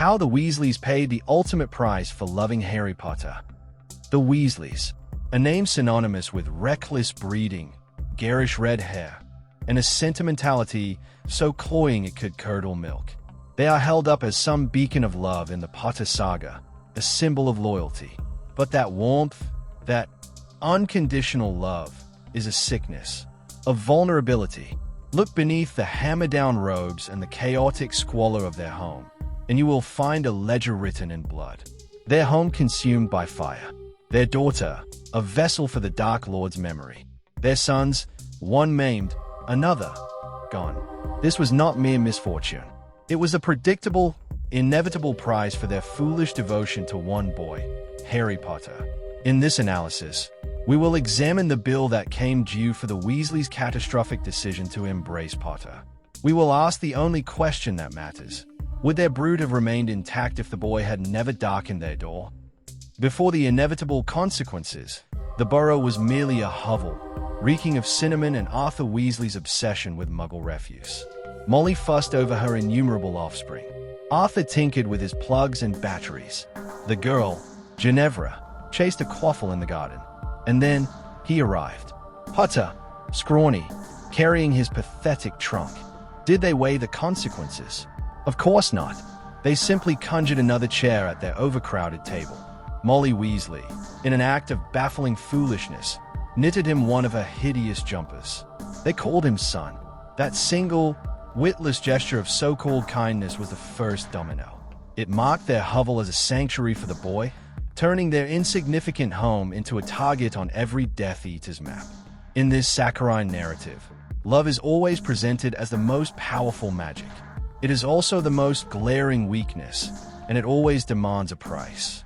How the Weasleys paid the ultimate price for loving Harry Potter. The Weasleys, a name synonymous with reckless breeding, garish red hair, and a sentimentality so cloying it could curdle milk. They are held up as some beacon of love in the Potter saga, a symbol of loyalty. But that warmth, that unconditional love, is a sickness, a vulnerability. Look beneath the hammer-down robes and the chaotic squalor of their home, and you will find a ledger written in blood. Their home consumed by fire. Their daughter, a vessel for the Dark Lord's memory. Their sons, one maimed, another gone. This was not mere misfortune. It was a predictable, inevitable price for their foolish devotion to one boy, Harry Potter. In this analysis, we will examine the bill that came due for the Weasleys' catastrophic decision to embrace Potter. We will ask the only question that matters. Would their brood have remained intact if the boy had never darkened their door? Before the inevitable consequences, the Burrow was merely a hovel, reeking of cinnamon and Arthur Weasley's obsession with Muggle refuse. Molly fussed over her innumerable offspring. Arthur tinkered with his plugs and batteries. The girl, Ginevra, chased a quaffle in the garden. And then he arrived. Potter, scrawny, carrying his pathetic trunk. Did they weigh the consequences? Of course not. They simply conjured another chair at their overcrowded table. Molly Weasley, in an act of baffling foolishness, knitted him one of her hideous jumpers. They called him son. That single, witless gesture of so-called kindness was the first domino. It marked their hovel as a sanctuary for the boy, turning their insignificant home into a target on every Death Eater's map. In this saccharine narrative, love is always presented as the most powerful magic. It is also the most glaring weakness, and it always demands a price.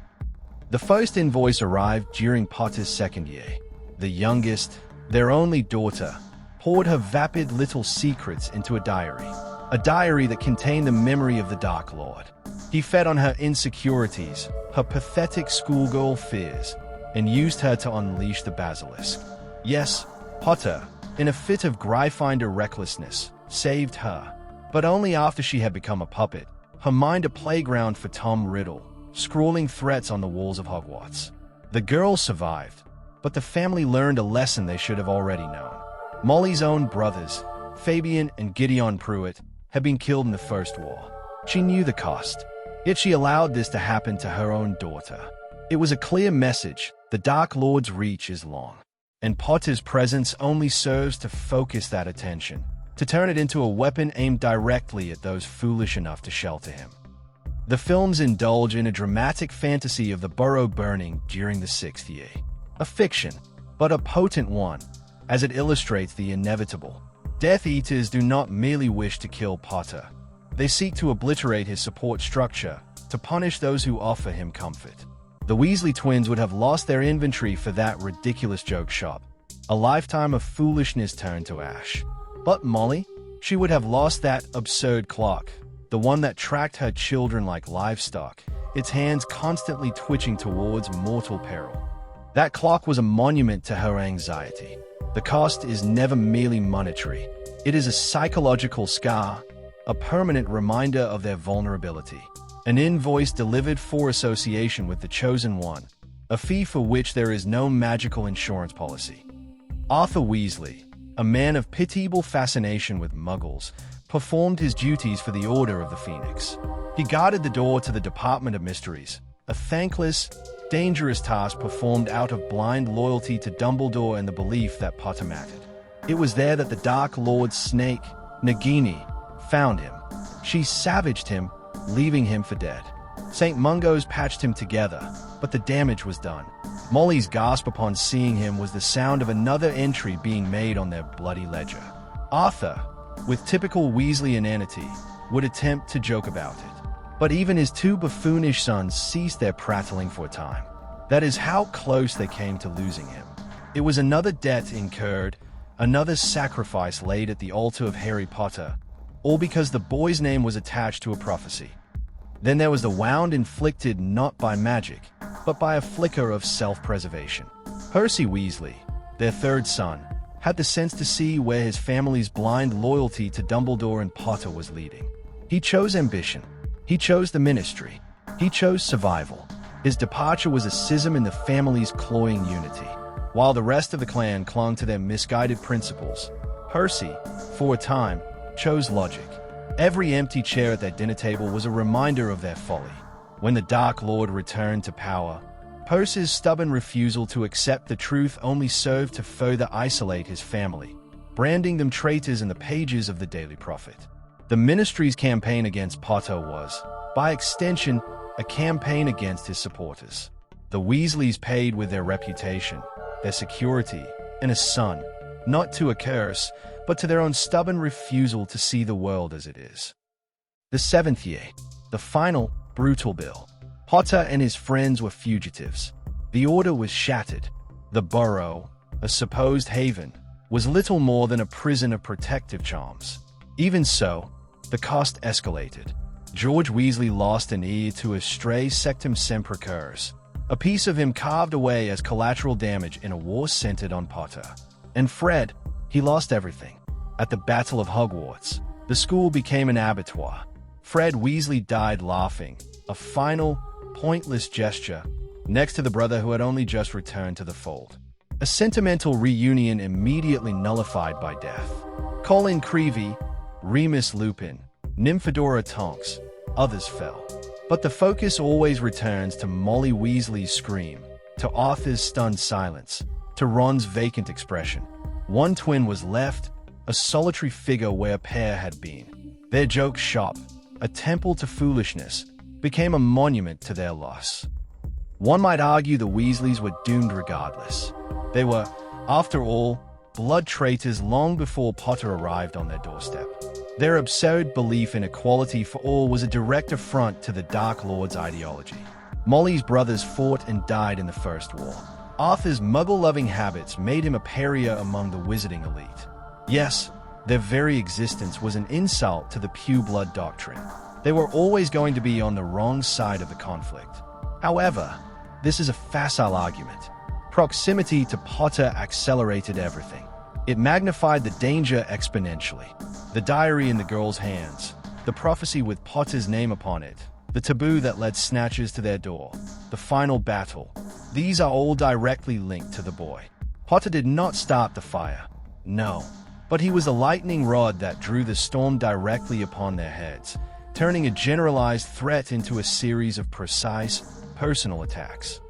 The first invoice arrived during Potter's second year. The youngest, their only daughter, poured her vapid little secrets into a diary that contained the memory of the Dark Lord. He fed on her insecurities, her pathetic schoolgirl fears, and used her to unleash the basilisk. Yes, Potter, in a fit of Gryffindor recklessness, saved her, but only after she had become a puppet, her mind a playground for Tom Riddle, scrawling threats on the walls of Hogwarts. The girl survived, but the family learned a lesson they should have already known. Molly's own brothers, Fabian and Gideon Pruitt, had been killed in the First War. She knew the cost, yet she allowed this to happen to her own daughter. It was a clear message: the Dark Lord's reach is long, and Potter's presence only serves to focus that attention, to turn it into a weapon aimed directly at those foolish enough to shelter him. The films indulge in a dramatic fantasy of the Burrow burning during the sixth year. A fiction, but a potent one, as it illustrates the inevitable. Death Eaters do not merely wish to kill Potter. They seek to obliterate his support structure, to punish those who offer him comfort. The Weasley twins would have lost their inventory for that ridiculous joke shop. A lifetime of foolishness turned to ash. But Molly? She would have lost that absurd clock, the one that tracked her children like livestock, its hands constantly twitching towards mortal peril. That clock was a monument to her anxiety. The cost is never merely monetary. It is a psychological scar, a permanent reminder of their vulnerability. An invoice delivered for association with the Chosen One, a fee for which there is no magical insurance policy. Arthur Weasley, a man of pitiable fascination with Muggles, performed his duties for the Order of the Phoenix. He guarded the door to the Department of Mysteries, a thankless, dangerous task performed out of blind loyalty to Dumbledore and the belief that Potter mattered. It was there that the Dark Lord's snake, Nagini, found him. She savaged him, leaving him for dead. St. Mungo's patched him together, but the damage was done. Molly's gasp upon seeing him was the sound of another entry being made on their bloody ledger. Arthur, with typical Weasley inanity, would attempt to joke about it. But even his two buffoonish sons ceased their prattling for a time. That is how close they came to losing him. It was another debt incurred, another sacrifice laid at the altar of Harry Potter, all because the boy's name was attached to a prophecy. Then there was the wound inflicted not by magic, but by a flicker of self-preservation. Percy Weasley, their third son, had the sense to see where his family's blind loyalty to Dumbledore and Potter was leading. He chose ambition. He chose the ministry. He chose survival. His departure was a schism in the family's cloying unity. While the rest of the clan clung to their misguided principles, Percy, for a time, chose logic. Every empty chair at their dinner table was a reminder of their folly. When the Dark Lord returned to power, Percy's stubborn refusal to accept the truth only served to further isolate his family, branding them traitors in the pages of the Daily Prophet. The ministry's campaign against Potter was, by extension, a campaign against his supporters. The Weasleys paid with their reputation, their security, and a son, not to a curse, but to their own stubborn refusal to see the world as it is. The seventh year, the final, brutal bill. Potter and his friends were fugitives. The order was shattered. The burrow, a supposed haven, was little more than a prison of protective charms. Even so, the cost escalated. George Weasley lost an ear to a stray Sectum Semper curse, a piece of him carved away as collateral damage in a war centered on Potter. And Fred, he lost everything. At the Battle of Hogwarts, the school became an abattoir. Fred Weasley died laughing, a final, pointless gesture, next to the brother who had only just returned to the fold. A sentimental reunion immediately nullified by death. Colin Creevey, Remus Lupin, Nymphadora Tonks, others fell. But the focus always returns to Molly Weasley's scream, to Arthur's stunned silence, to Ron's vacant expression. One twin was left, a solitary figure where a pair had been. Their joke shop, a temple to foolishness, became a monument to their loss. One might argue the Weasleys were doomed regardless. They were, after all, blood traitors long before Potter arrived on their doorstep. Their absurd belief in equality for all was a direct affront to the Dark Lord's ideology. Molly's brothers fought and died in the First War. Arthur's muggle-loving habits made him a pariah among the wizarding elite. Yes, their very existence was an insult to the Pew Blood doctrine. They were always going to be on the wrong side of the conflict. However, this is a facile argument. Proximity to Potter accelerated everything. It magnified the danger exponentially. The diary in the girl's hands, the prophecy with Potter's name upon it, the taboo that led snatchers to their door, the final battle. These are all directly linked to the boy. Potter did not start the fire. No. But he was a lightning rod that drew the storm directly upon their heads, turning a generalized threat into a series of precise, personal attacks.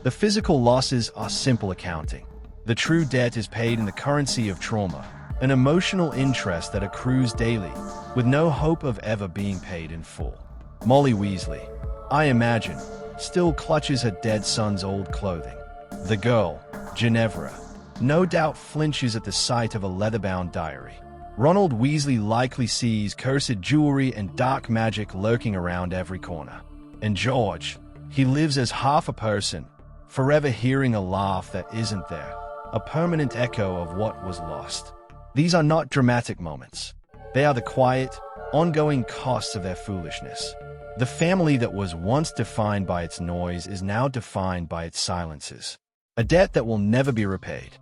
The physical losses are simple accounting. The true debt is paid in the currency of trauma, an emotional interest that accrues daily, with no hope of ever being paid in full. Molly Weasley, I imagine, still clutches her dead son's old clothing. The girl, Ginevra, no doubt flinches at the sight of a leather-bound diary. Ronald Weasley likely sees cursed jewelry and dark magic lurking around every corner. And George, he lives as half a person, forever hearing a laugh that isn't there, a permanent echo of what was lost. These are not dramatic moments. They are the quiet, ongoing costs of their foolishness. The family that was once defined by its noise is now defined by its silences. A debt that will never be repaid.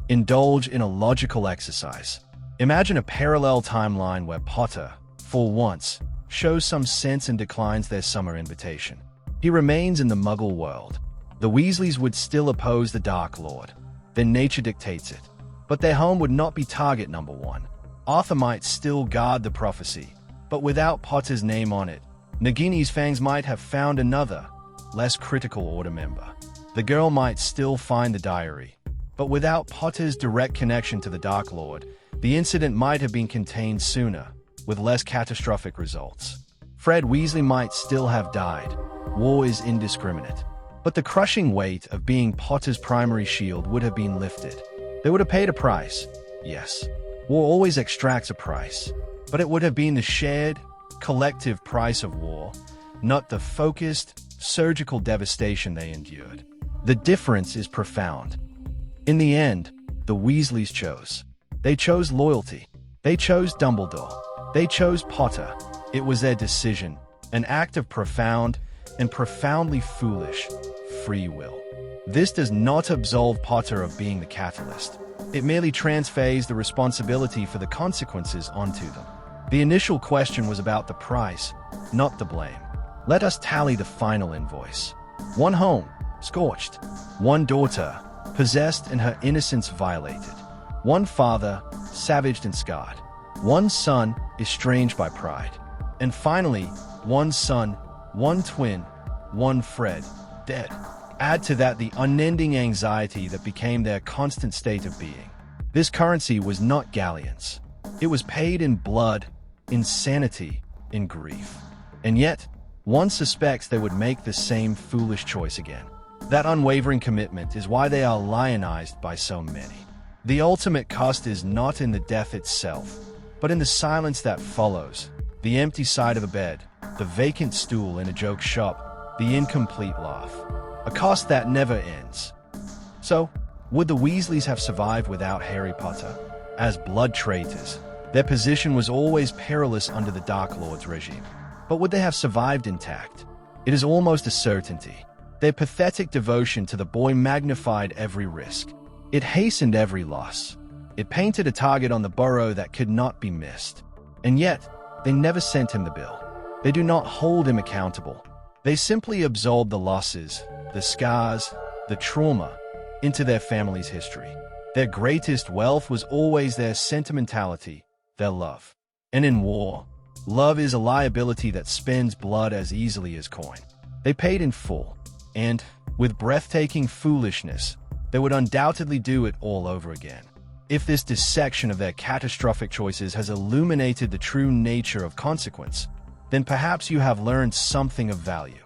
Indulge in a logical exercise. Imagine a parallel timeline where Potter, for once, shows some sense and declines their summer invitation. He remains in the Muggle world. The Weasleys would still oppose the Dark Lord. Their nature dictates it. But their home would not be target number one. Arthur might still guard the prophecy, but without Potter's name on it, Nagini's fangs might have found another, less critical order member. The girl might still find the diary, but without Potter's direct connection to the Dark Lord, the incident might have been contained sooner, with less catastrophic results. Fred Weasley might still have died. War is indiscriminate. But the crushing weight of being Potter's primary shield would have been lifted. They would have paid a price. Yes, war always extracts a price. But it would have been the shared, collective price of war, not the focused, surgical devastation they endured. The difference is profound. In the end, the Weasleys chose. They chose loyalty. They chose Dumbledore. They chose Potter. It was their decision, an act of profound and profoundly foolish free will. This does not absolve Potter of being the catalyst. It merely transfers the responsibility for the consequences onto them. The initial question was about the price, not the blame. Let us tally the final invoice. One home, scorched. One daughter, possessed and her innocence violated. One father, savaged and scarred. One son, estranged by pride. And finally, one son, one twin, one Fred, dead. Add to that the unending anxiety that became their constant state of being. This currency was not galleons. It was paid in blood, in sanity, in grief. And yet, one suspects they would make the same foolish choice again. That unwavering commitment is why they are lionized by so many. The ultimate cost is not in the death itself, but in the silence that follows, the empty side of a bed, the vacant stool in a joke shop, the incomplete laugh. A cost that never ends. So, would the Weasleys have survived without Harry Potter? As blood traitors, their position was always perilous under the Dark Lord's regime. But would they have survived intact? It is almost a certainty. Their pathetic devotion to the boy magnified every risk. It hastened every loss. It painted a target on the burrow that could not be missed. And yet, they never sent him the bill. They do not hold him accountable. They simply absorb the losses, the scars, the trauma into their family's history. Their greatest wealth was always their sentimentality, their love. And in war, love is a liability that spends blood as easily as coin. They paid in full, and, with breathtaking foolishness, they would undoubtedly do it all over again. If this dissection of their catastrophic choices has illuminated the true nature of consequence, then perhaps you have learned something of value.